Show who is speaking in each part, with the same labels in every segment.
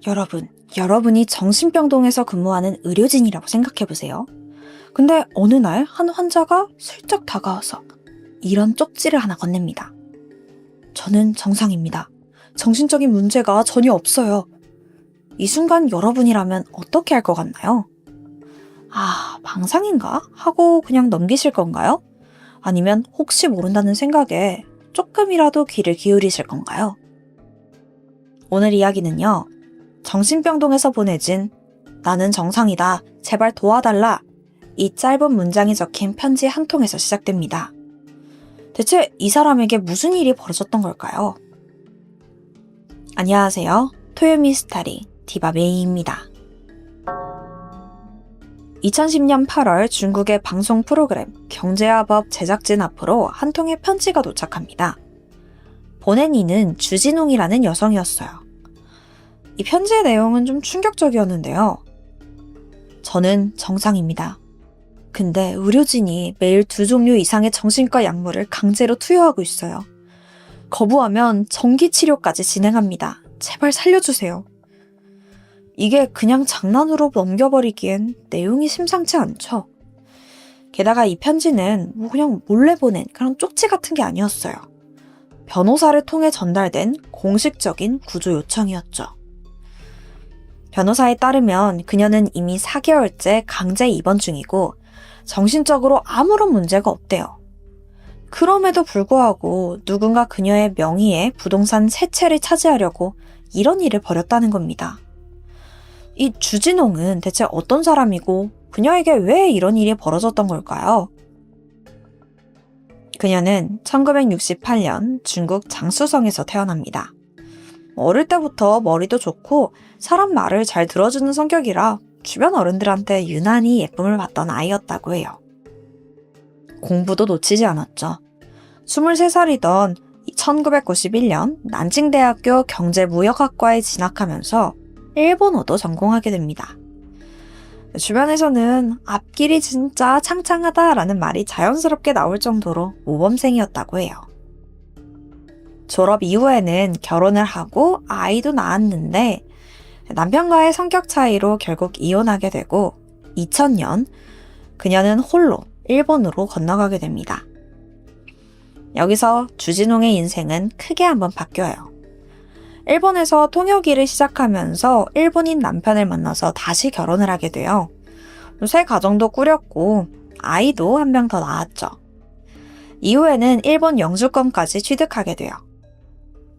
Speaker 1: 여러분이 정신병동에서 근무하는 의료진이라고 생각해보세요. 근데 어느 날 한 환자가 슬쩍 다가와서 이런 쪽지를 하나 건넵니다. 저는 정상입니다. 정신적인 문제가 전혀 없어요. 이 순간 여러분이라면 어떻게 할 것 같나요? 아, 망상인가? 하고 그냥 넘기실 건가요? 아니면 혹시 모른다는 생각에 조금이라도 귀를 기울이실 건가요? 오늘 이야기는요, 정신병동에서 보내진 나는 정상이다, 제발 도와달라, 이 짧은 문장이 적힌 편지 한 통에서 시작됩니다. 대체 이 사람에게 무슨 일이 벌어졌던 걸까요? 안녕하세요. 토요미 스타리 디바 메이입니다. 2010년 8월 중국의 방송 프로그램 경제와 법 제작진 앞으로 한 통의 편지가 도착합니다. 보낸 이는 주진웅이라는 여성이었어요. 이 편지의 내용은 좀 충격적이었는데요. 저는 정상입니다. 근데 의료진이 매일 2종류 이상의 정신과 약물을 강제로 투여하고 있어요. 거부하면 전기치료까지 진행합니다. 제발 살려주세요. 이게 그냥 장난으로 넘겨버리기엔 내용이 심상치 않죠. 게다가 이 편지는 그냥 몰래 보낸 그런 쪽지 같은 게 아니었어요. 변호사를 통해 전달된 공식적인 구조 요청이었죠. 변호사에 따르면 그녀는 이미 4개월째 강제 입원 중이고 정신적으로 아무런 문제가 없대요. 그럼에도 불구하고 누군가 그녀의 명의의 부동산 3채를 차지하려고 이런 일을 벌였다는 겁니다. 이 주진홍은 대체 어떤 사람이고 그녀에게 왜 이런 일이 벌어졌던 걸까요? 그녀는 1968년 중국 장쑤성에서 태어납니다. 어릴 때부터 머리도 좋고 사람 말을 잘 들어주는 성격이라 주변 어른들한테 유난히 예쁨을 받던 아이였다고 해요. 공부도 놓치지 않았죠. 23살이던 1991년 난징대학교 경제무역학과에 진학하면서 일본어도 전공하게 됩니다. 주변에서는 앞길이 진짜 창창하다라는 말이 자연스럽게 나올 정도로 모범생이었다고 해요. 졸업 이후에는 결혼을 하고 아이도 낳았는데 남편과의 성격 차이로 결국 이혼하게 되고 2000년 그녀는 홀로 일본으로 건너가게 됩니다. 여기서 주진홍의 인생은 크게 한번 바뀌어요. 일본에서 통역 일을 시작하면서 일본인 남편을 만나서 다시 결혼을 하게 돼요. 새 가정도 꾸렸고 아이도 한 명 더 낳았죠. 이후에는 일본 영주권까지 취득하게 돼요.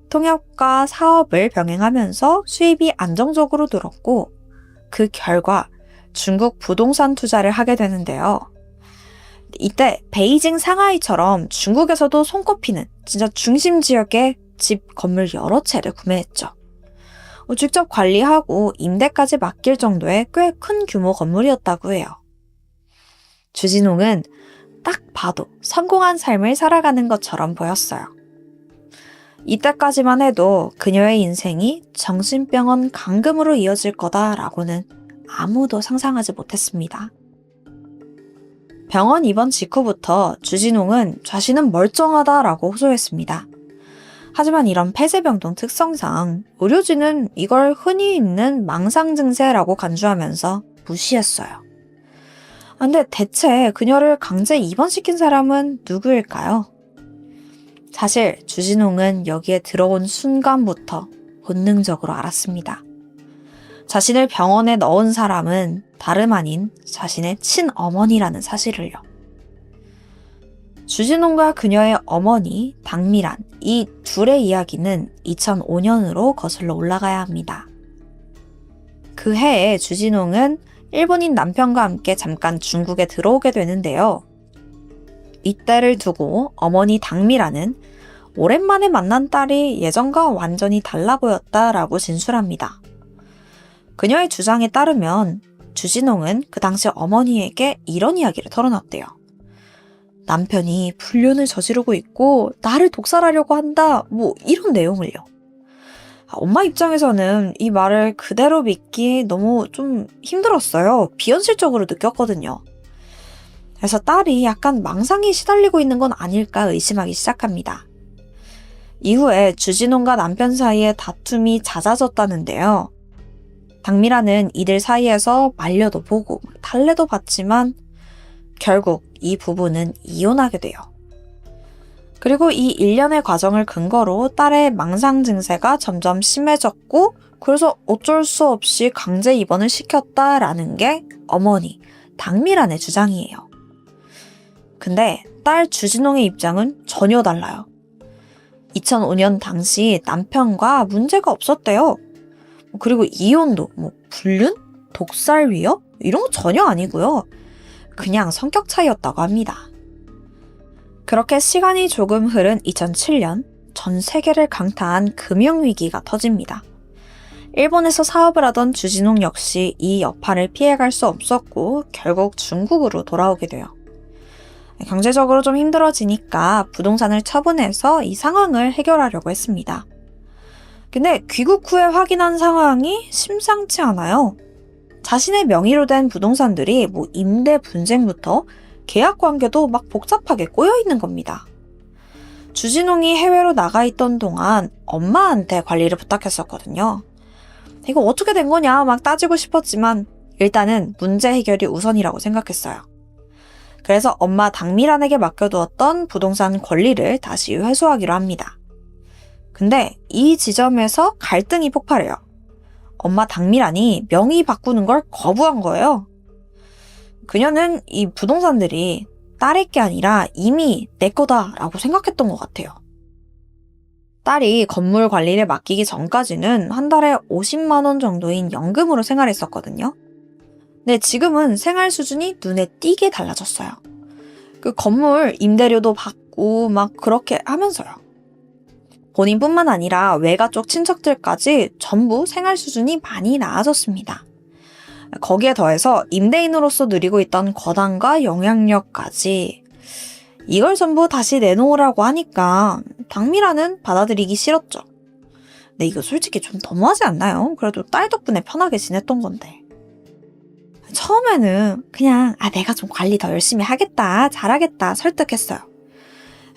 Speaker 1: 통역과 사업을 병행하면서 수입이 안정적으로 늘었고 그 결과 중국 부동산 투자를 하게 되는데요. 이때 베이징, 상하이처럼 중국에서도 손꼽히는 진짜 중심 지역에 집, 건물 여러 채를 구매했죠. 직접 관리하고 임대까지 맡길 정도의 꽤 큰 규모 건물이었다고 해요. 주진홍은 딱 봐도 성공한 삶을 살아가는 것처럼 보였어요. 이때까지만 해도 그녀의 인생이 정신병원 감금으로 이어질 거다라고는 아무도 상상하지 못했습니다. 병원 입원 직후부터 주진홍은 자신은 멀쩡하다라고 호소했습니다. 하지만 이런 폐쇄병동 특성상 의료진은 이걸 흔히 있는 망상 증세라고 간주하면서 무시했어요. 근데 대체 그녀를 강제 입원시킨 사람은 누구일까요? 사실 주진홍은 여기에 들어온 순간부터 본능적으로 알았습니다. 자신을 병원에 넣은 사람은 다름 아닌 자신의 친어머니라는 사실을요. 주진홍과 그녀의 어머니 당미란, 이 둘의 이야기는 2005년으로 거슬러 올라가야 합니다. 그 해에 주진홍은 일본인 남편과 함께 잠깐 중국에 들어오게 되는데요. 이때를 두고 어머니 당미란은 오랜만에 만난 딸이 예전과 완전히 달라 보였다라고 진술합니다. 그녀의 주장에 따르면 주진홍은 그 당시 어머니에게 이런 이야기를 털어놨대요. 남편이 불륜을 저지르고 있고 나를 독살하려고 한다, 이런 내용을요. 엄마 입장에서는 이 말을 그대로 믿기 너무 좀 힘들었어요. 비현실적으로 느꼈거든요. 그래서 딸이 약간 망상에 시달리고 있는 건 아닐까 의심하기 시작합니다. 이후에 주진홍과 남편 사이에 다툼이 잦아졌다는데요. 당미라는 이들 사이에서 말려도 보고 달래도 봤지만 결국 이 부부는 이혼하게 돼요. 그리고 이 일련의 과정을 근거로 딸의 망상 증세가 점점 심해졌고 그래서 어쩔 수 없이 강제 입원을 시켰다라는 게 어머니 당미란의 주장이에요. 근데 딸 주진홍의 입장은 전혀 달라요. 2005년 당시 남편과 문제가 없었대요. 그리고 이혼도 불륜? 독살 위협? 이런 거 전혀 아니고요. 그냥 성격 차이였다고 합니다. 그렇게 시간이 조금 흐른 2007년 전 세계를 강타한 금융위기가 터집니다. 일본에서 사업을 하던 주진홍 역시 이 여파를 피해갈 수 없었고 결국 중국으로 돌아오게 돼요. 경제적으로 좀 힘들어지니까 부동산을 처분해서 이 상황을 해결하려고 했습니다. 근데 귀국 후에 확인한 상황이 심상치 않아요. 자신의 명의로 된 부동산들이 임대 분쟁부터 계약 관계도 막 복잡하게 꼬여 있는 겁니다. 주진홍이 해외로 나가 있던 동안 엄마한테 관리를 부탁했었거든요. 이거 어떻게 된 거냐 막 따지고 싶었지만 일단은 문제 해결이 우선이라고 생각했어요. 그래서 엄마 당미란에게 맡겨두었던 부동산 권리를 다시 회수하기로 합니다. 근데 이 지점에서 갈등이 폭발해요. 엄마 당미란이 명의 바꾸는 걸 거부한 거예요. 그녀는 이 부동산들이 딸의 게 아니라 이미 내 거다라고 생각했던 것 같아요. 딸이 건물 관리를 맡기기 전까지는 한 달에 50만 원 정도인 연금으로 생활했었거든요. 근데 지금은 생활 수준이 눈에 띄게 달라졌어요. 그 건물 임대료도 받고 막 그렇게 하면서요. 본인뿐만 아니라 외가 쪽 친척들까지 전부 생활 수준이 많이 나아졌습니다. 거기에 더해서 임대인으로서 누리고 있던 권한과 영향력까지 이걸 전부 다시 내놓으라고 하니까 당미라는 받아들이기 싫었죠. 근데 이거 솔직히 좀 너무하지 않나요? 그래도 딸 덕분에 편하게 지냈던 건데. 처음에는 그냥 내가 좀 관리 더 열심히 하겠다, 잘하겠다 설득했어요.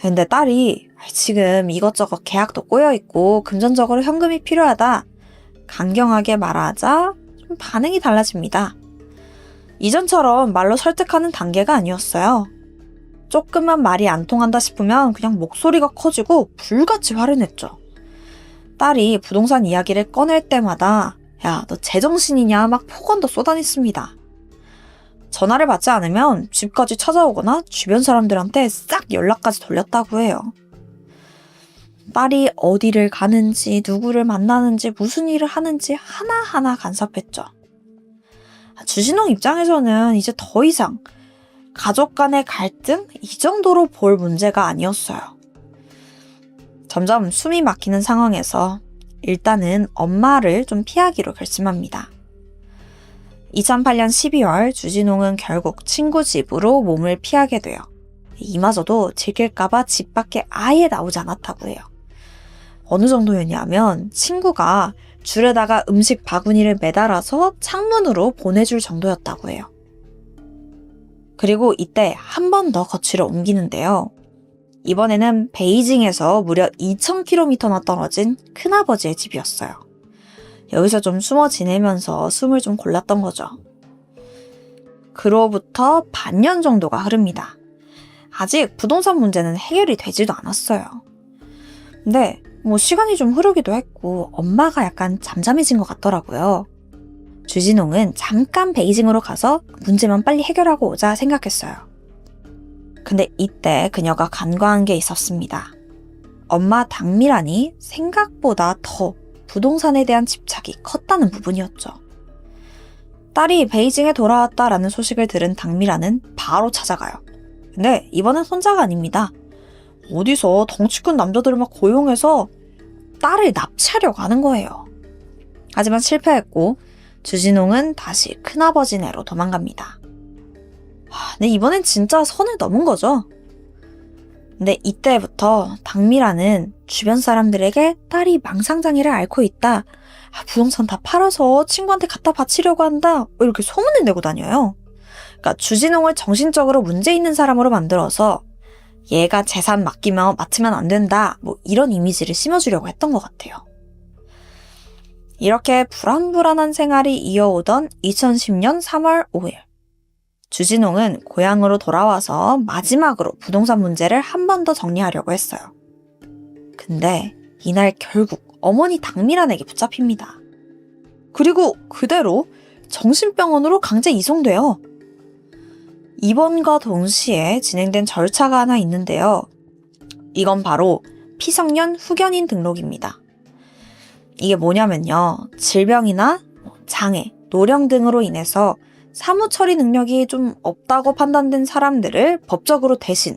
Speaker 1: 근데 딸이 지금 이것저것 계약도 꼬여있고 금전적으로 현금이 필요하다 강경하게 말하자 좀 반응이 달라집니다. 이전처럼 말로 설득하는 단계가 아니었어요. 조금만 말이 안 통한다 싶으면 그냥 목소리가 커지고 불같이 화를 냈죠. 딸이 부동산 이야기를 꺼낼 때마다 야, 너 제정신이냐 막 폭언도 쏟아냈습니다. 전화를 받지 않으면 집까지 찾아오거나 주변 사람들한테 싹 연락까지 돌렸다고 해요. 딸이 어디를 가는지, 누구를 만나는지, 무슨 일을 하는지 하나하나 간섭했죠. 주진홍 입장에서는 이제 더 이상 가족 간의 갈등? 이 정도로 볼 문제가 아니었어요. 점점 숨이 막히는 상황에서 일단은 엄마를 좀 피하기로 결심합니다. 2008년 12월 주진홍은 결국 친구 집으로 몸을 피하게 돼요. 이마저도 들킬까봐 집 밖에 아예 나오지 않았다고 해요. 어느 정도였냐면 친구가 줄에다가 음식 바구니를 매달아서 창문으로 보내줄 정도였다고 해요. 그리고 이때 한 번 더 거취를 옮기는데요. 이번에는 베이징에서 무려 2,000km나 떨어진 큰아버지의 집이었어요. 여기서 좀 숨어 지내면서 숨을 좀 골랐던 거죠. 그로부터 반년 정도가 흐릅니다. 아직 부동산 문제는 해결이 되지도 않았어요. 근데 시간이 좀 흐르기도 했고 엄마가 약간 잠잠해진 것 같더라고요. 주진홍은 잠깐 베이징으로 가서 문제만 빨리 해결하고 오자 생각했어요. 근데 이때 그녀가 간과한 게 있었습니다. 엄마 당미란이 생각보다 더 부동산에 대한 집착이 컸다는 부분이었죠. 딸이 베이징에 돌아왔다라는 소식을 들은 당미란은 바로 찾아가요. 근데 이번엔 혼자가 아닙니다. 어디서 덩치 큰 남자들을 막 고용해서 딸을 납치하려고 하는 거예요. 하지만 실패했고 주진홍은 다시 큰아버지네로 도망갑니다. 근데 이번엔 진짜 선을 넘은 거죠. 근데 이때부터 당미라는 주변 사람들에게 딸이 망상장애를 앓고 있다. 부동산 다 팔아서 친구한테 갖다 바치려고 한다. 이렇게 소문을 내고 다녀요. 그러니까 주진홍을 정신적으로 문제 있는 사람으로 만들어서 얘가 재산 맡으면 안 된다. 이런 이미지를 심어주려고 했던 것 같아요. 이렇게 불안불안한 생활이 이어오던 2010년 3월 5일. 주진홍은 고향으로 돌아와서 마지막으로 부동산 문제를 한 번 더 정리하려고 했어요. 근데 이날 결국 어머니 당밀안에게 붙잡힙니다. 그리고 그대로 정신병원으로 강제 이송돼요. 입원과 동시에 진행된 절차가 하나 있는데요. 이건 바로 피성년 후견인 등록입니다. 이게 뭐냐면요. 질병이나 장애, 노령 등으로 인해서 사무 처리 능력이 좀 없다고 판단된 사람들을 법적으로 대신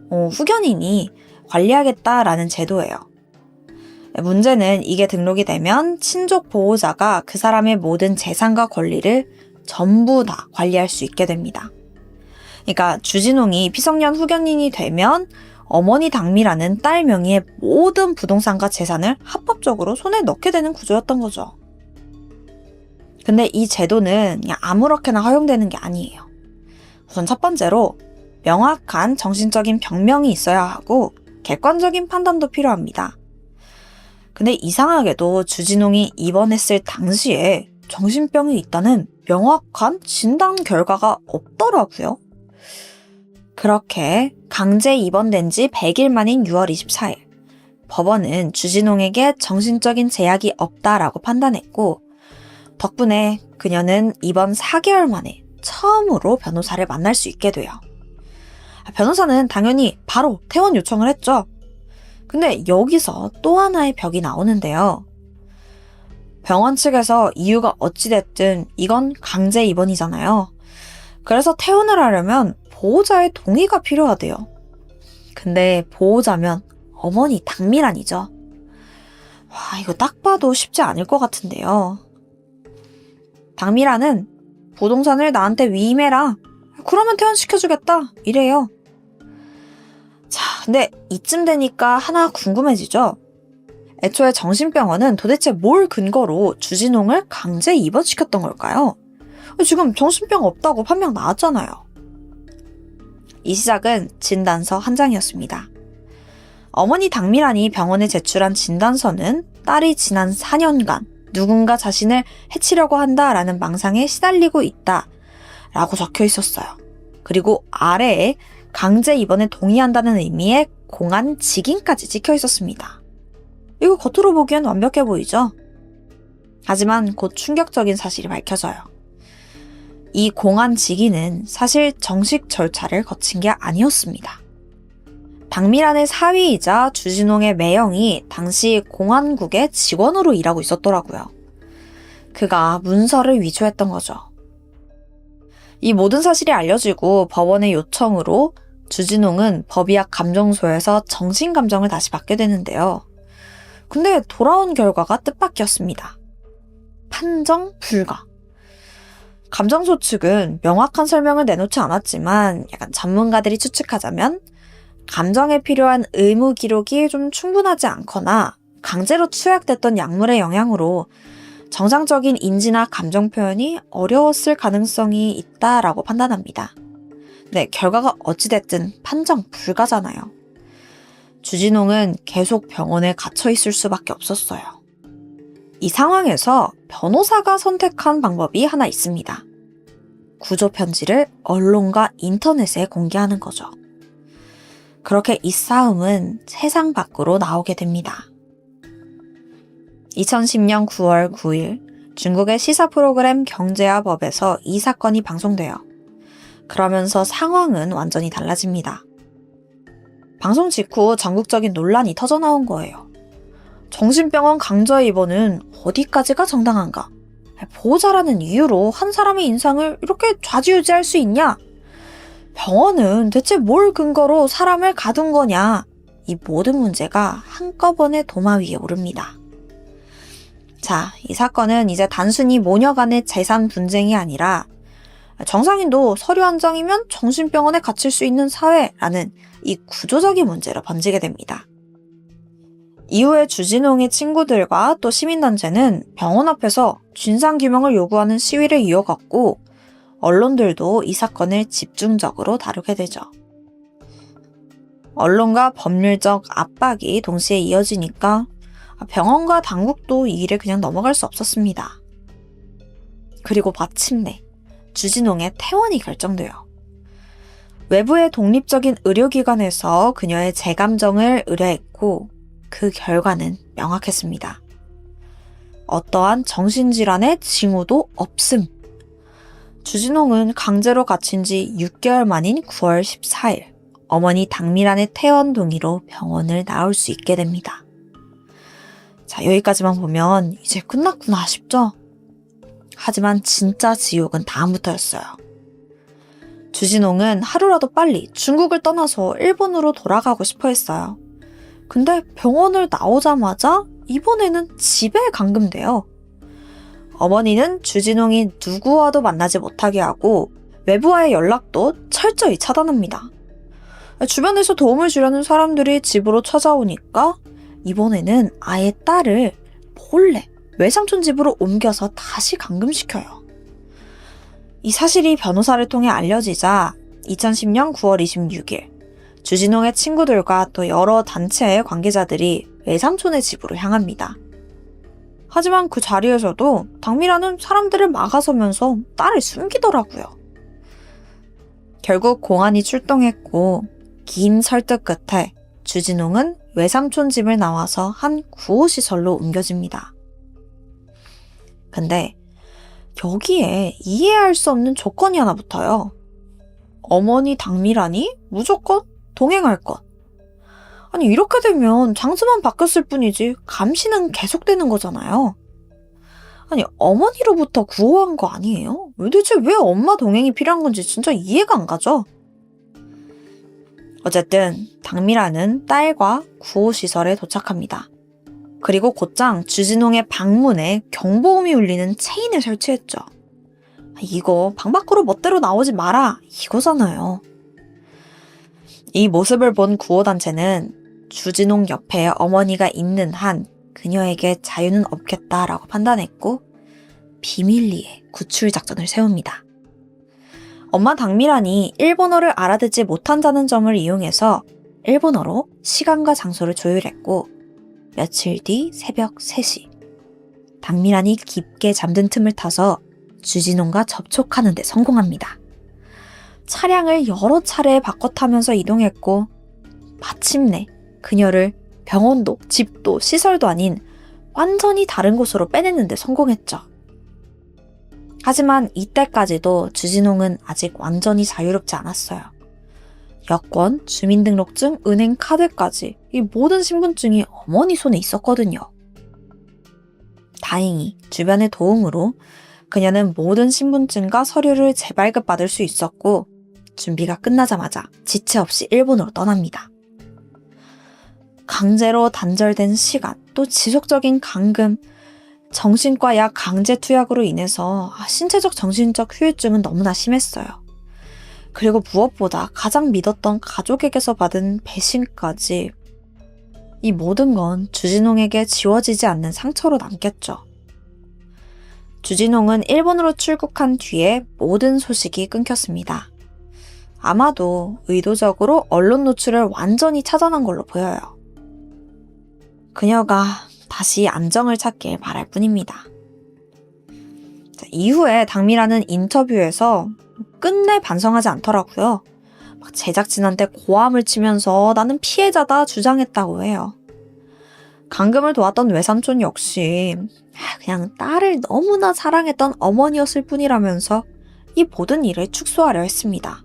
Speaker 1: 후견인이 관리하겠다라는 제도예요. 문제는 이게 등록이 되면 친족 보호자가 그 사람의 모든 재산과 권리를 전부 다 관리할 수 있게 됩니다. 그러니까 주진홍이 피성년 후견인이 되면 어머니 당미라는 딸 명의의 모든 부동산과 재산을 합법적으로 손에 넣게 되는 구조였던 거죠. 근데 이 제도는 그냥 아무렇게나 허용되는 게 아니에요. 우선 첫 번째로 명확한 정신적인 병명이 있어야 하고 객관적인 판단도 필요합니다. 근데 이상하게도 주진홍이 입원했을 당시에 정신병이 있다는 명확한 진단 결과가 없더라고요. 그렇게 강제 입원된 지 100일 만인 6월 24일, 법원은 주진홍에게 정신적인 제약이 없다라고 판단했고, 덕분에 그녀는 입원 4개월 만에 처음으로 변호사를 만날 수 있게 돼요. 변호사는 당연히 바로 퇴원 요청을 했죠. 근데 여기서 또 하나의 벽이 나오는데요. 병원 측에서 이유가 어찌됐든 이건 강제 입원이잖아요. 그래서 퇴원을 하려면 보호자의 동의가 필요하대요. 근데 보호자면 어머니 당밀안이죠. 와, 이거 딱 봐도 쉽지 않을 것 같은데요. 당밀안은 부동산을 나한테 위임해라. 그러면 퇴원시켜주겠다. 이래요. 자, 근데 이쯤 되니까 하나 궁금해지죠? 애초에 정신병원은 도대체 뭘 근거로 주진홍을 강제 입원시켰던 걸까요? 지금 정신병 없다고 판명 나왔잖아요. 이 시작은 진단서 한 장이었습니다. 어머니 당밀안이 병원에 제출한 진단서는 딸이 지난 4년간 누군가 자신을 해치려고 한다라는 망상에 시달리고 있다라고 적혀 있었어요. 그리고 아래에 강제 입원에 동의한다는 의미의 공안 직인까지 찍혀 있었습니다. 이거 겉으로 보기엔 완벽해 보이죠? 하지만 곧 충격적인 사실이 밝혀져요. 이 공안 직인은 사실 정식 절차를 거친 게 아니었습니다. 당밀안의 사위이자 주진홍의 매형이 당시 공안국의 직원으로 일하고 있었더라고요. 그가 문서를 위조했던 거죠. 이 모든 사실이 알려지고 법원의 요청으로 주진홍은 법의학 감정소에서 정신감정을 다시 받게 되는데요. 근데 돌아온 결과가 뜻밖이었습니다. 판정 불가. 감정소 측은 명확한 설명을 내놓지 않았지만 약간 전문가들이 추측하자면 감정에 필요한 의무 기록이 좀 충분하지 않거나 강제로 투약됐던 약물의 영향으로 정상적인 인지나 감정 표현이 어려웠을 가능성이 있다라고 판단합니다. 네, 결과가 어찌됐든 판정 불가잖아요. 주진홍은 계속 병원에 갇혀 있을 수밖에 없었어요. 이 상황에서 변호사가 선택한 방법이 하나 있습니다. 구조 편지를 언론과 인터넷에 공개하는 거죠. 그렇게 이 싸움은 세상 밖으로 나오게 됩니다. 2010년 9월 9일 중국의 시사 프로그램 경제와 법에서 이 사건이 방송돼요. 그러면서 상황은 완전히 달라집니다. 방송 직후 전국적인 논란이 터져나온 거예요. 정신병원 강제 입원은 어디까지가 정당한가? 보호자라는 이유로 한 사람의 인상을 이렇게 좌지우지할 수 있냐? 병원은 대체 뭘 근거로 사람을 가둔 거냐? 이 모든 문제가 한꺼번에 도마 위에 오릅니다. 자, 이 사건은 이제 단순히 모녀 간의 재산 분쟁이 아니라 정상인도 서류 한 장이면 정신병원에 갇힐 수 있는 사회라는 이 구조적인 문제로 번지게 됩니다. 이후에 주진홍의 친구들과 또 시민단체는 병원 앞에서 진상규명을 요구하는 시위를 이어갔고 언론들도 이 사건을 집중적으로 다루게 되죠. 언론과 법률적 압박이 동시에 이어지니까 병원과 당국도 이 일에 그냥 넘어갈 수 없었습니다. 그리고 마침내 주진홍의 퇴원이 결정돼요. 외부의 독립적인 의료기관에서 그녀의 재감정을 의뢰했고 그 결과는 명확했습니다. 어떠한 정신질환의 징후도 없음. 주진홍은 강제로 갇힌 지 6개월 만인 9월 14일 어머니 당미란의 퇴원 동의로 병원을 나올 수 있게 됩니다. 자, 여기까지만 보면 이제 끝났구나 싶죠? 하지만 진짜 지옥은 다음부터였어요. 주진홍은 하루라도 빨리 중국을 떠나서 일본으로 돌아가고 싶어 했어요. 근데 병원을 나오자마자 이번에는 집에 감금돼요. 어머니는 주진홍이 누구와도 만나지 못하게 하고 외부와의 연락도 철저히 차단합니다. 주변에서 도움을 주려는 사람들이 집으로 찾아오니까 이번에는 아예 딸을 몰래 외삼촌 집으로 옮겨서 다시 감금시켜요. 이 사실이 변호사를 통해 알려지자 2010년 9월 26일 주진홍의 친구들과 또 여러 단체의 관계자들이 외삼촌의 집으로 향합니다. 하지만 그 자리에서도 당미란은 사람들을 막아서면서 딸을 숨기더라고요. 결국 공안이 출동했고 긴 설득 끝에 주진홍은 외삼촌 집을 나와서 한 구호시설로 옮겨집니다. 근데 여기에 이해할 수 없는 조건이 하나 붙어요. 어머니 당미란이 무조건 동행할 것. 아니 이렇게 되면 장소만 바뀌었을 뿐이지 감시는 계속되는 거잖아요. 아니 어머니로부터 구호한 거 아니에요? 도대체 왜 엄마 동행이 필요한 건지 진짜 이해가 안 가죠? 어쨌든 당미란은 딸과 구호시설에 도착합니다. 그리고 곧장 주진홍의 방문에 경보음이 울리는 체인을 설치했죠. 이거 방 밖으로 멋대로 나오지 마라 이거잖아요. 이 모습을 본 구호단체는 주진홍 옆에 어머니가 있는 한 그녀에게 자유는 없겠다라고 판단했고 비밀리에 구출 작전을 세웁니다. 엄마 당미란이 일본어를 알아듣지 못한다는 점을 이용해서 일본어로 시간과 장소를 조율했고 며칠 뒤 새벽 3시 당미란이 깊게 잠든 틈을 타서 주진홍과 접촉하는 데 성공합니다. 차량을 여러 차례 바꿔 타면서 이동했고 마침내 그녀를 병원도 집도 시설도 아닌 완전히 다른 곳으로 빼내는 데 성공했죠. 하지만 이때까지도 주진홍은 아직 완전히 자유롭지 않았어요. 여권, 주민등록증, 은행 카드까지 이 모든 신분증이 어머니 손에 있었거든요. 다행히 주변의 도움으로 그녀는 모든 신분증과 서류를 재발급받을 수 있었고 준비가 끝나자마자 지체 없이 일본으로 떠납니다. 강제로 단절된 시간, 또 지속적인 감금, 정신과 약 강제 투약으로 인해서 신체적 정신적 후유증은 너무나 심했어요. 그리고 무엇보다 가장 믿었던 가족에게서 받은 배신까지 이 모든 건 주진홍에게 지워지지 않는 상처로 남겠죠. 주진홍은 일본으로 출국한 뒤에 모든 소식이 끊겼습니다. 아마도 의도적으로 언론 노출을 완전히 차단한 걸로 보여요. 그녀가 다시 안정을 찾길 바랄 뿐입니다. 이후에 당미란은 인터뷰에서 끝내 반성하지 않더라고요. 제작진한테 고함을 치면서 나는 피해자다 주장했다고 해요. 감금을 도왔던 외삼촌 역시 그냥 딸을 너무나 사랑했던 어머니였을 뿐이라면서 이 모든 일을 축소하려 했습니다.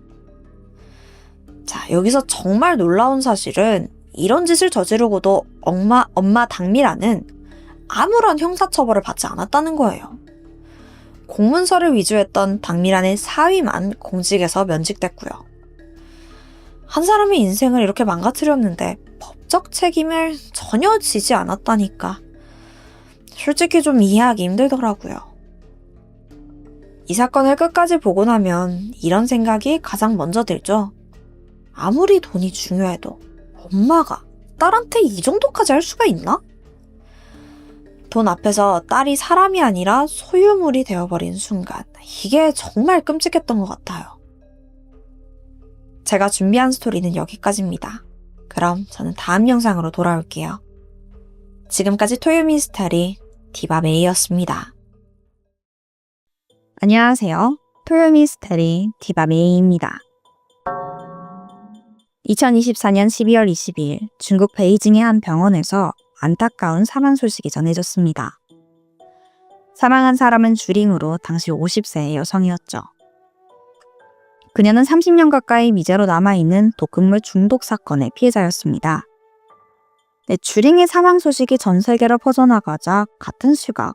Speaker 1: 자, 여기서 정말 놀라운 사실은 이런 짓을 저지르고도 엄마 당미란은 아무런 형사처벌을 받지 않았다는 거예요. 공문서를 위조했던 당미란의 사위만 공직에서 면직됐고요. 한 사람의 인생을 이렇게 망가뜨렸는데 법적 책임을 전혀 지지 않았다니까 솔직히 좀 이해하기 힘들더라고요. 이 사건을 끝까지 보고 나면 이런 생각이 가장 먼저 들죠. 아무리 돈이 중요해도 엄마가 딸한테 이 정도까지 할 수가 있나? 돈 앞에서 딸이 사람이 아니라 소유물이 되어버린 순간 이게 정말 끔찍했던 것 같아요. 제가 준비한 스토리는 여기까지입니다. 그럼 저는 다음 영상으로 돌아올게요. 지금까지 토요미스터리 디바메이였습니다. 안녕하세요. 토요미스터리 디바메이입니다. 2024년 12월 20일 중국 베이징의 한 병원에서 안타까운 사망 소식이 전해졌습니다. 사망한 사람은 주링으로 당시 50세의 여성이었죠. 그녀는 30년 가까이 미제로 남아있는 독극물 중독 사건의 피해자였습니다. 주링의 사망 소식이 전 세계로 퍼져나가자 같은 시각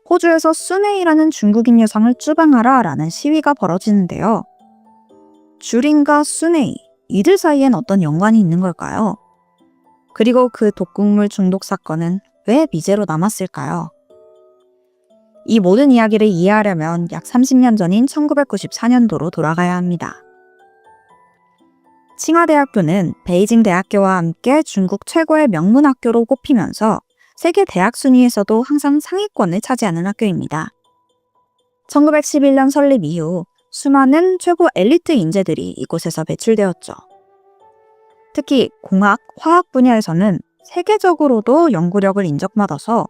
Speaker 1: 호주에서 수네이라는 중국인 여성을 추방하라 라는 시위가 벌어지는데요. 주링과 수네이, 이들 사이엔 어떤 연관이 있는 걸까요? 그리고 그 독극물 중독 사건은 왜 미제로 남았을까요? 이 모든 이야기를 이해하려면 약 30년 전인 1994년도로 돌아가야 합니다. 칭화대학교는 베이징 대학교와 함께 중국 최고의 명문 학교로 꼽히면서 세계 대학 순위에서도 항상 상위권을 차지하는 학교입니다. 1911년 설립 이후 수많은 최고 엘리트 인재들이 이곳에서 배출되었죠. 특히 공학, 화학 분야에서는 세계적으로도 연구력을 인정받아서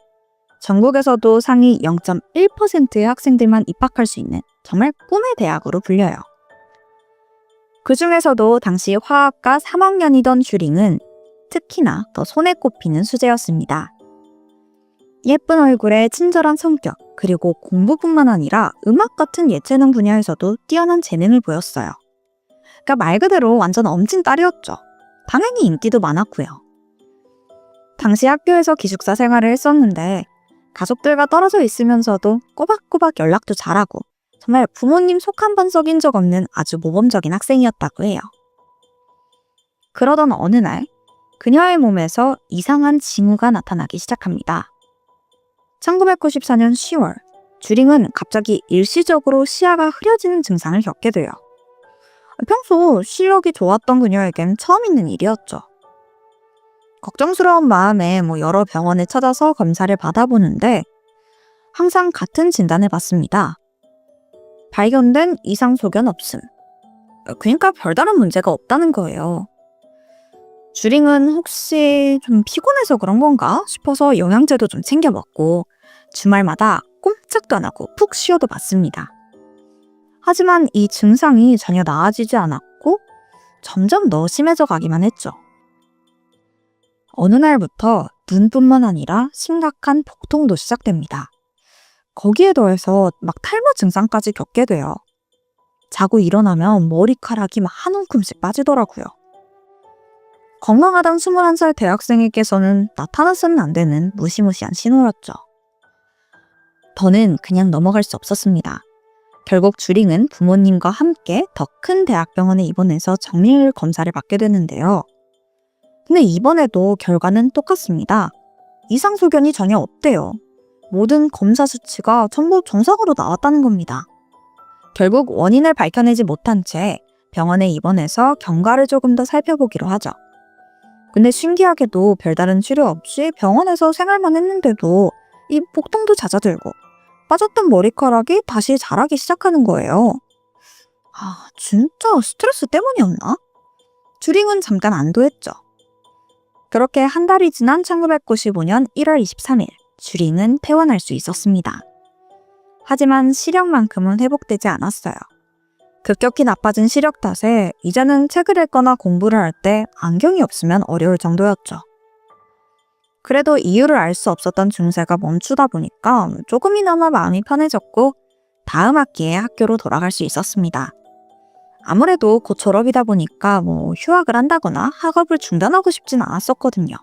Speaker 1: 전국에서도 상위 0.1%의 학생들만 입학할 수 있는 정말 꿈의 대학으로 불려요. 그 중에서도 당시 화학과 3학년이던 주링은 특히나 더 손에 꼽히는 수재였습니다. 예쁜 얼굴에 친절한 성격, 그리고 공부뿐만 아니라 음악 같은 예체능 분야에서도 뛰어난 재능을 보였어요. 그러니까 말 그대로 완전 엄친 딸이었죠. 당연히 인기도 많았고요. 당시 학교에서 기숙사 생활을 했었는데 가족들과 떨어져 있으면서도 꼬박꼬박 연락도 잘하고 정말 부모님 속 한 번 썩인 적 없는 아주 모범적인 학생이었다고 해요. 그러던 어느 날 그녀의 몸에서 이상한 징후가 나타나기 시작합니다. 1994년 10월 주링은 갑자기 일시적으로 시야가 흐려지는 증상을 겪게 돼요. 평소 시력이 좋았던 그녀에겐 처음 있는 일이었죠. 걱정스러운 마음에 여러 병원에 찾아서 검사를 받아보는데 항상 같은 진단을 받습니다. 발견된 이상 소견 없음. 그러니까 별다른 문제가 없다는 거예요. 주링은 혹시 좀 피곤해서 그런 건가 싶어서 영양제도 좀 챙겨 먹고 주말마다 꼼짝도 안 하고 푹 쉬어도 봤습니다. 하지만 이 증상이 전혀 나아지지 않았고 점점 더 심해져 가기만 했죠. 어느 날부터 눈뿐만 아니라 심각한 복통도 시작됩니다. 거기에 더해서 탈모 증상까지 겪게 돼요. 자고 일어나면 머리카락이 한 움큼씩 빠지더라고요. 건강하던 21살 대학생에게서는 나타나서는 안 되는 무시무시한 신호였죠. 더는 그냥 넘어갈 수 없었습니다. 결국 주링은 부모님과 함께 더 큰 대학병원에 입원해서 정밀 검사를 받게 되는데요. 근데 이번에도 결과는 똑같습니다. 이상 소견이 전혀 없대요. 모든 검사 수치가 전부 정상으로 나왔다는 겁니다. 결국 원인을 밝혀내지 못한 채 병원에 입원해서 경과를 조금 더 살펴보기로 하죠. 근데 신기하게도 별다른 치료 없이 병원에서 생활만 했는데도 이 복통도 잦아들고 빠졌던 머리카락이 다시 자라기 시작하는 거예요. 진짜 스트레스 때문이었나? 주링은 잠깐 안도했죠. 그렇게 한 달이 지난 1995년 1월 23일 주링은 퇴원할 수 있었습니다. 하지만 시력만큼은 회복되지 않았어요. 급격히 나빠진 시력 탓에 이제는 책을 읽거나 공부를 할 때 안경이 없으면 어려울 정도였죠. 그래도 이유를 알 수 없었던 증세가 멈추다 보니까 조금이나마 마음이 편해졌고 다음 학기에 학교로 돌아갈 수 있었습니다. 아무래도 곧 졸업이다 보니까 휴학을 한다거나 학업을 중단하고 싶진 않았었거든요.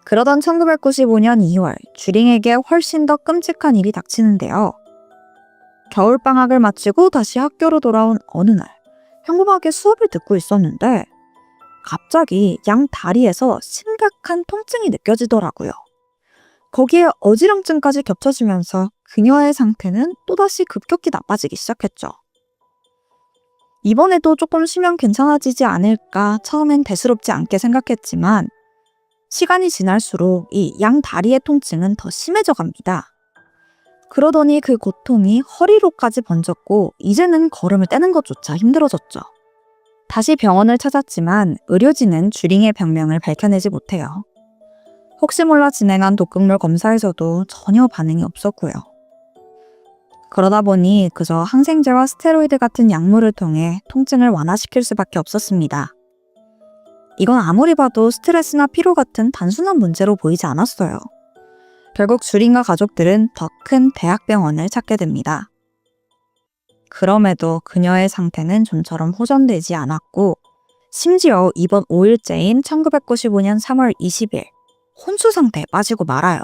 Speaker 1: 그러던 1995년 2월 주링에게 훨씬 더 끔찍한 일이 닥치는데요. 겨울방학을 마치고 다시 학교로 돌아온 어느 날 평범하게 수업을 듣고 있었는데 갑자기 양 다리에서 심각한 통증이 느껴지더라고요. 거기에 어지럼증까지 겹쳐지면서 그녀의 상태는 또다시 급격히 나빠지기 시작했죠. 이번에도 조금 쉬면 괜찮아지지 않을까 처음엔 대수롭지 않게 생각했지만 시간이 지날수록 이 양 다리의 통증은 더 심해져 갑니다. 그러더니 그 고통이 허리로까지 번졌고 이제는 걸음을 떼는 것조차 힘들어졌죠. 다시 병원을 찾았지만 의료진은 주링의 병명을 밝혀내지 못해요. 혹시 몰라 진행한 독극물 검사에서도 전혀 반응이 없었고요. 그러다 보니 그저 항생제와 스테로이드 같은 약물을 통해 통증을 완화시킬 수밖에 없었습니다. 이건 아무리 봐도 스트레스나 피로 같은 단순한 문제로 보이지 않았어요. 결국 주린과 가족들은 더 큰 대학병원을 찾게 됩니다. 그럼에도 그녀의 상태는 좀처럼 호전되지 않았고 심지어 입원 5일째인 1995년 3월 20일 혼수 상태에 빠지고 말아요.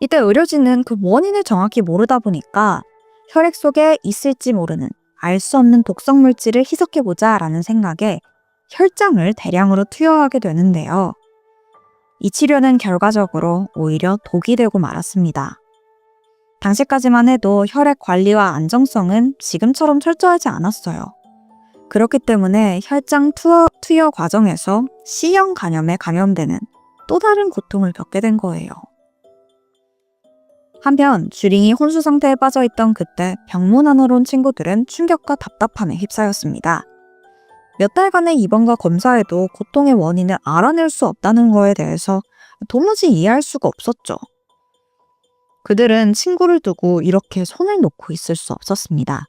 Speaker 1: 이때 의료진은 그 원인을 정확히 모르다 보니까 혈액 속에 있을지 모르는 알 수 없는 독성 물질을 희석해보자 라는 생각에 혈장을 대량으로 투여하게 되는데요. 이 치료는 결과적으로 오히려 독이 되고 말았습니다. 당시까지만 해도 혈액 관리와 안정성은 지금처럼 철저하지 않았어요. 그렇기 때문에 혈장 투여 과정에서 C형 간염에 감염되는 또 다른 고통을 겪게 된 거예요. 한편 주링이 혼수 상태에 빠져있던 그때 병문안으로 온 친구들은 충격과 답답함에 휩싸였습니다. 몇 달간의 입원과 검사에도 고통의 원인을 알아낼 수 없다는 거에 대해서 도무지 이해할 수가 없었죠. 그들은 친구를 두고 이렇게 손을 놓고 있을 수 없었습니다.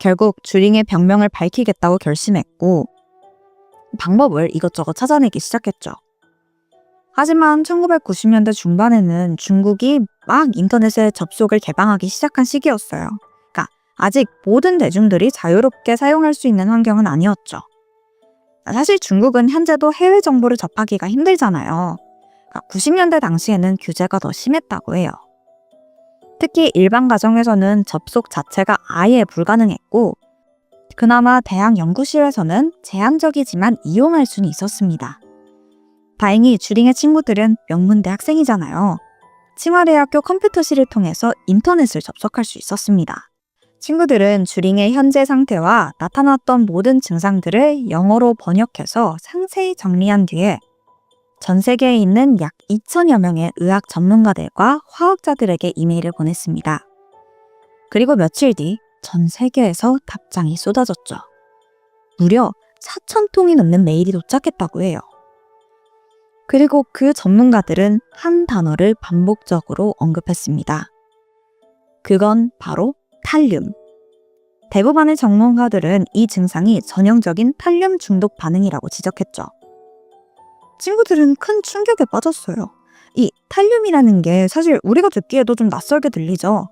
Speaker 1: 결국 주링의 병명을 밝히겠다고 결심했고 방법을 이것저것 찾아내기 시작했죠. 하지만 1990년대 중반에는 중국이 막 인터넷에 접속을 개방하기 시작한 시기였어요. 아직 모든 대중들이 자유롭게 사용할 수 있는 환경은 아니었죠. 사실 중국은 현재도 해외 정보를 접하기가 힘들잖아요. 90년대 당시에는 규제가 더 심했다고 해요. 특히 일반 가정에서는 접속 자체가 아예 불가능했고 그나마 대학 연구실에서는 제한적이지만 이용할 수는 있었습니다. 다행히 주링의 친구들은 명문대 학생이잖아요. 칭화대학교 컴퓨터실을 통해서 인터넷을 접속할 수 있었습니다. 친구들은 주링의 현재 상태와 나타났던 모든 증상들을 영어로 번역해서 상세히 정리한 뒤에 전 세계에 있는 약 2천여 명의 의학 전문가들과 화학자들에게 이메일을 보냈습니다. 그리고 며칠 뒤 전 세계에서 답장이 쏟아졌죠. 무려 4,000통이 넘는 메일이 도착했다고 해요. 그리고 그 전문가들은 한 단어를 반복적으로 언급했습니다. 그건 바로 탈륨. 대부분의 전문가들은 이 증상이 전형적인 탈륨 중독 반응이라고 지적했죠. 친구들은 큰 충격에 빠졌어요. 이 탈륨이라는 게 사실 우리가 듣기에도 좀 낯설게 들리죠.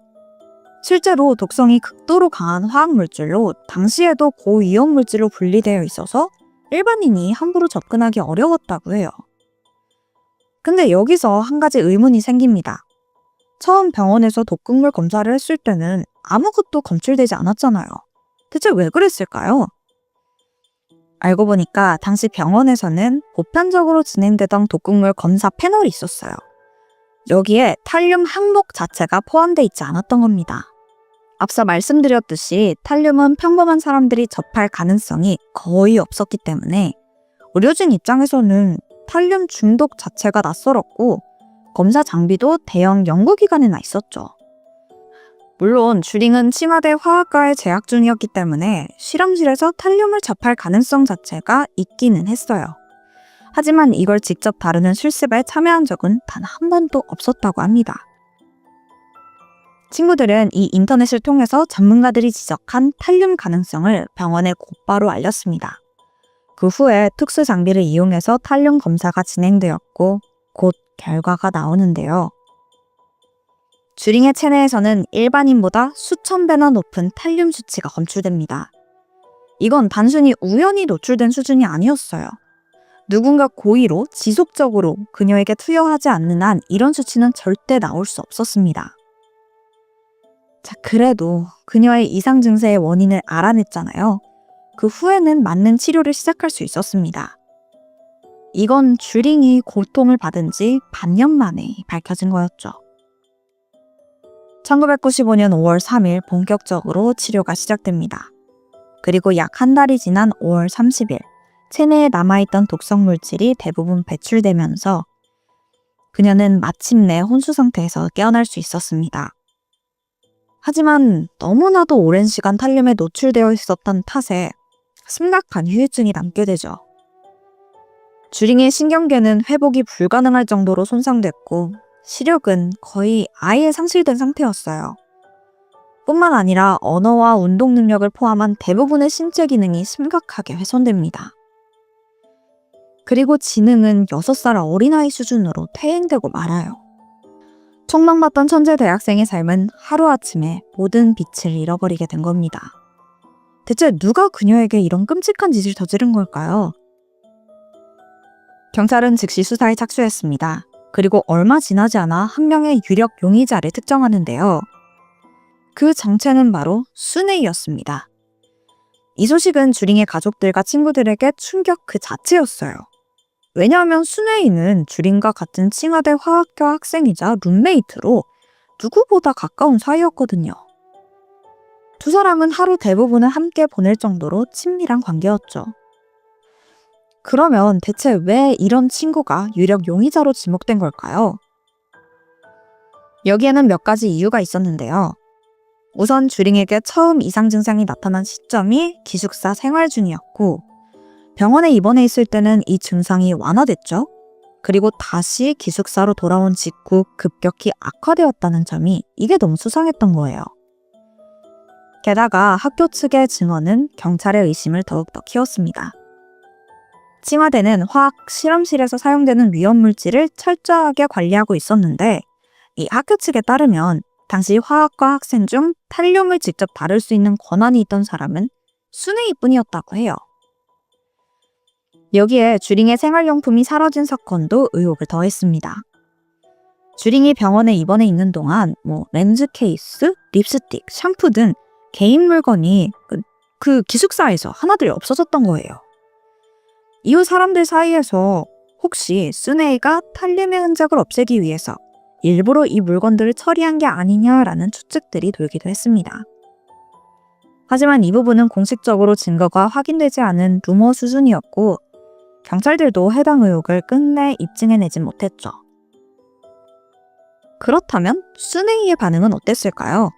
Speaker 1: 실제로 독성이 극도로 강한 화학물질로 당시에도 고위험 물질로 분리되어 있어서 일반인이 함부로 접근하기 어려웠다고 해요. 근데 여기서 한 가지 의문이 생깁니다. 처음 병원에서 독극물 검사를 했을 때는 아무것도 검출되지 않았잖아요. 대체 왜 그랬을까요? 알고 보니까 당시 병원에서는 보편적으로 진행되던 독극물 검사 패널이 있었어요. 여기에 탈륨 항목 자체가 포함되어 있지 않았던 겁니다. 앞서 말씀드렸듯이 탈륨은 평범한 사람들이 접할 가능성이 거의 없었기 때문에 의료진 입장에서는 탈륨 중독 자체가 낯설었고 검사 장비도 대형 연구기관에나 있었죠. 물론 주링은 칭화대 화학과에 재학 중이었기 때문에 실험실에서 탈륨을 접할 가능성 자체가 있기는 했어요. 하지만 이걸 직접 다루는 실습에 참여한 적은 단 한 번도 없었다고 합니다. 친구들은 이 인터넷을 통해서 전문가들이 지적한 탈륨 가능성을 병원에 곧바로 알렸습니다. 그 후에 특수 장비를 이용해서 탈륨 검사가 진행되었고 곧 결과가 나오는데요. 주링의 체내에서는 일반인보다 수천 배나 높은 탈륨 수치가 검출됩니다. 이건 단순히 우연히 노출된 수준이 아니었어요. 누군가 고의로 지속적으로 그녀에게 투여하지 않는 한 이런 수치는 절대 나올 수 없었습니다. 자, 그래도 그녀의 이상 증세의 원인을 알아냈잖아요. 그 후에는 맞는 치료를 시작할 수 있었습니다. 이건 주링이 고통을 받은 지 반년 만에 밝혀진 거였죠. 1995년 5월 3일 본격적으로 치료가 시작됩니다. 그리고 약 한 달이 지난 5월 30일 체내에 남아있던 독성 물질이 대부분 배출되면서 그녀는 마침내 혼수 상태에서 깨어날 수 있었습니다. 하지만 너무나도 오랜 시간 탈륨에 노출되어 있었던 탓에 심각한 후유증이 남게 되죠. 주링의 신경계는 회복이 불가능할 정도로 손상됐고 시력은 거의 아예 상실된 상태였어요. 뿐만 아니라 언어와 운동 능력을 포함한 대부분의 신체 기능이 심각하게 훼손됩니다. 그리고 지능은 6살 어린아이 수준으로 퇴행되고 말아요. 촉망받던 천재 대학생의 삶은 하루아침에 모든 빛을 잃어버리게 된 겁니다. 대체 누가 그녀에게 이런 끔찍한 짓을 저지른 걸까요? 경찰은 즉시 수사에 착수했습니다. 그리고 얼마 지나지 않아 한 명의 유력 용의자를 특정하는데요. 그 정체는 바로 수네이였습니다. 이 소식은 주링의 가족들과 친구들에게 충격 그 자체였어요. 왜냐하면 수네이는 주링과 같은 칭화대 화학교 학생이자 룸메이트로 누구보다 가까운 사이였거든요. 두 사람은 하루 대부분을 함께 보낼 정도로 친밀한 관계였죠. 그러면 대체 왜 이런 친구가 유력 용의자로 지목된 걸까요? 여기에는 몇 가지 이유가 있었는데요. 우선 주링에게 처음 이상 증상이 나타난 시점이 기숙사 생활 중이었고 병원에 입원해 있을 때는 이 증상이 완화됐죠. 그리고 다시 기숙사로 돌아온 직후 급격히 악화되었다는 점이 이게 너무 수상했던 거예요. 게다가 학교 측의 증언은 경찰의 의심을 더욱더 키웠습니다. 칭화대는 화학 실험실에서 사용되는 위험물질을 철저하게 관리하고 있었는데 이 학교 측에 따르면 당시 화학과 학생 중 탈륨을 직접 다룰 수 있는 권한이 있던 사람은 수네이뿐이었다고 해요. 여기에 주링의 생활용품이 사라진 사건도 의혹을 더했습니다. 주링이 병원에 입원해 있는 동안 렌즈 케이스, 립스틱, 샴푸 등 개인 물건이 그 기숙사에서 하나둘 없어졌던 거예요. 이후 사람들 사이에서 혹시 수네이가 탈륨의 흔적을 없애기 위해서 일부러 이 물건들을 처리한 게 아니냐라는 추측들이 돌기도 했습니다. 하지만 이 부분은 공식적으로 증거가 확인되지 않은 루머 수준이었고 경찰들도 해당 의혹을 끝내 입증해내진 못했죠. 그렇다면 수네이의 반응은 어땠을까요?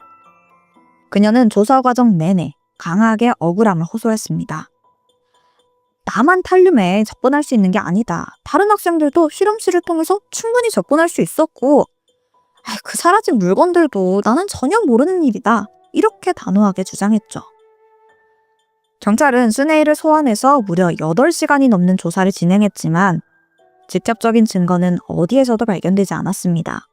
Speaker 1: 그녀는 조사 과정 내내 강하게 억울함을 호소했습니다. 나만 탈륨에 접근할 수 있는 게 아니다. 다른 학생들도 실험실을 통해서 충분히 접근할 수 있었고 그 사라진 물건들도 나는 전혀 모르는 일이다. 이렇게 단호하게 주장했죠. 경찰은 수네이를 소환해서 무려 8시간이 넘는 조사를 진행했지만 직접적인 증거는 어디에서도 발견되지 않았습니다.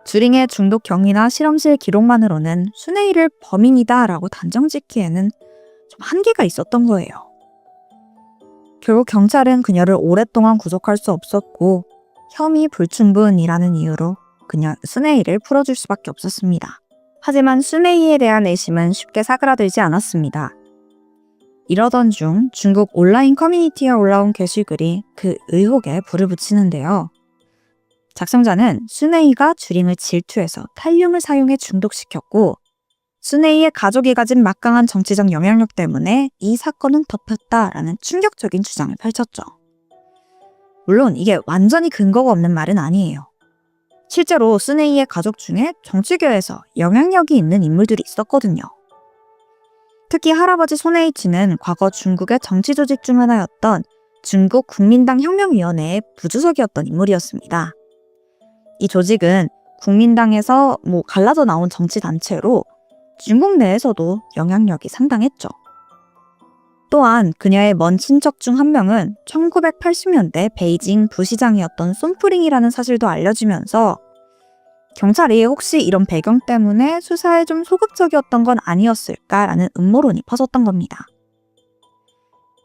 Speaker 1: 주링의 중독 경위나 실험실 기록만으로는 수네이를 범인이다 라고 단정짓기에는 좀 한계가 있었던 거예요. 결국 경찰은 그녀를 오랫동안 구속할 수 없었고 혐의 불충분이라는 이유로 그냥 수네이를 풀어줄 수밖에 없었습니다. 하지만 수네이에 대한 의심은 쉽게 사그라들지 않았습니다. 이러던 중 중국 온라인 커뮤니티에 올라온 게시글이 그 의혹에 불을 붙이는데요. 작성자는 수네이가 주링을 질투해서 탈륨을 사용해 중독시켰고 수네이의 가족이 가진 막강한 정치적 영향력 때문에 이 사건은 덮였다라는 충격적인 주장을 펼쳤죠. 물론 이게 완전히 근거가 없는 말은 아니에요. 실제로 수네이의 가족 중에 정치계에서 영향력이 있는 인물들이 있었거든요. 특히 할아버지 손에이치는 과거 중국의 정치 조직 중 하나였던 중국 국민당 혁명위원회의 부주석이었던 인물이었습니다. 이 조직은 국민당에서 갈라져 나온 정치단체로 중국 내에서도 영향력이 상당했죠. 또한 그녀의 먼 친척 중 한 명은 1980년대 베이징 부시장이었던 쏨프링이라는 사실도 알려지면서 경찰이 혹시 이런 배경 때문에 수사에 좀 소극적이었던 건 아니었을까라는 음모론이 퍼졌던 겁니다.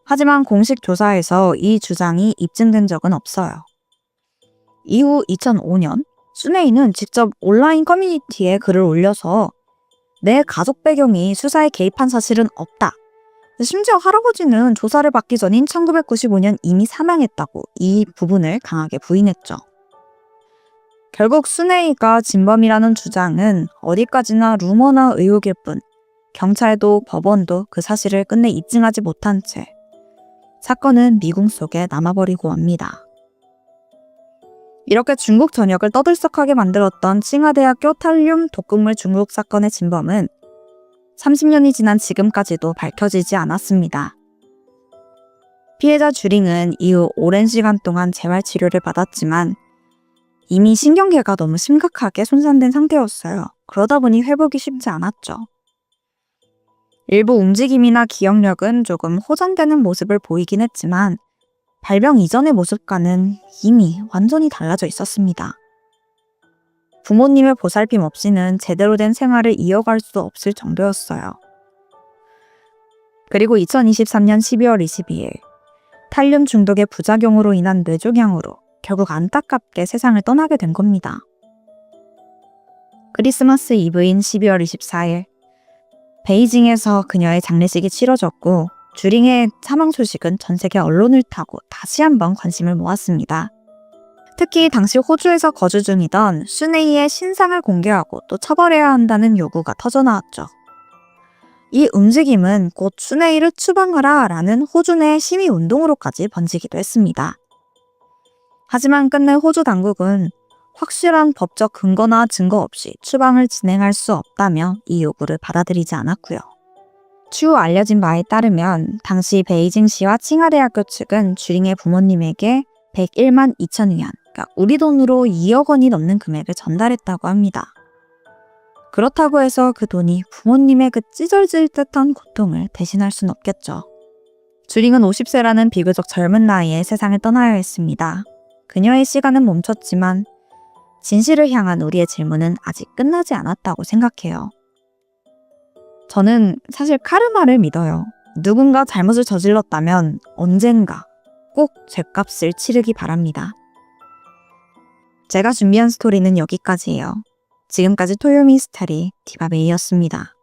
Speaker 1: 하지만 공식 조사에서 이 주장이 입증된 적은 없어요. 이후 2005년 수네이는 직접 온라인 커뮤니티에 글을 올려서 내 가족 배경이 수사에 개입한 사실은 없다. 심지어 할아버지는 조사를 받기 전인 1995년 이미 사망했다고 이 부분을 강하게 부인했죠. 결국 수네이가 진범이라는 주장은 어디까지나 루머나 의혹일 뿐 경찰도 법원도 그 사실을 끝내 입증하지 못한 채 사건은 미궁 속에 남아버리고 맙니다. 이렇게 중국 전역을 떠들썩하게 만들었던 칭화대학교 탈륨 독극물 중독 사건의 진범은 30년이 지난 지금까지도 밝혀지지 않았습니다. 피해자 주링은 이후 오랜 시간 동안 재활치료를 받았지만 이미 신경계가 너무 심각하게 손상된 상태였어요. 그러다 보니 회복이 쉽지 않았죠. 일부 움직임이나 기억력은 조금 호전되는 모습을 보이긴 했지만 발병 이전의 모습과는 이미 완전히 달라져 있었습니다. 부모님의 보살핌 없이는 제대로 된 생활을 이어갈 수 없을 정도였어요. 그리고 2023년 12월 22일, 탈륨 중독의 부작용으로 인한 뇌종양으로 결국 안타깝게 세상을 떠나게 된 겁니다. 크리스마스 이브인 12월 24일, 베이징에서 그녀의 장례식이 치러졌고 주링의 사망 소식은 전 세계 언론을 타고 다시 한번 관심을 모았습니다. 특히 당시 호주에서 거주 중이던 슈네이의 신상을 공개하고 또 처벌해야 한다는 요구가 터져나왔죠. 이 움직임은 곧 슈네이를 추방하라 라는 호주 내 시위운동으로까지 번지기도 했습니다. 하지만 끝내 호주 당국은 확실한 법적 근거나 증거 없이 추방을 진행할 수 없다며 이 요구를 받아들이지 않았고요. 추후 알려진 바에 따르면 당시 베이징시와 칭하대학교 측은 주링의 부모님에게 101만 2천 위안, 그러니까 우리 돈으로 2억 원이 넘는 금액을 전달했다고 합니다. 그렇다고 해서 그 돈이 부모님의 그 찢어질 듯한 고통을 대신할 순 없겠죠. 주링은 50세라는 비교적 젊은 나이에 세상을 떠나야 했습니다. 그녀의 시간은 멈췄지만 진실을 향한 우리의 질문은 아직 끝나지 않았다고 생각해요. 저는 사실 카르마를 믿어요. 누군가 잘못을 저질렀다면 언젠가 꼭 죗값을 치르기 바랍니다. 제가 준비한 스토리는 여기까지예요. 지금까지 토요미스테리 디바베이였습니다.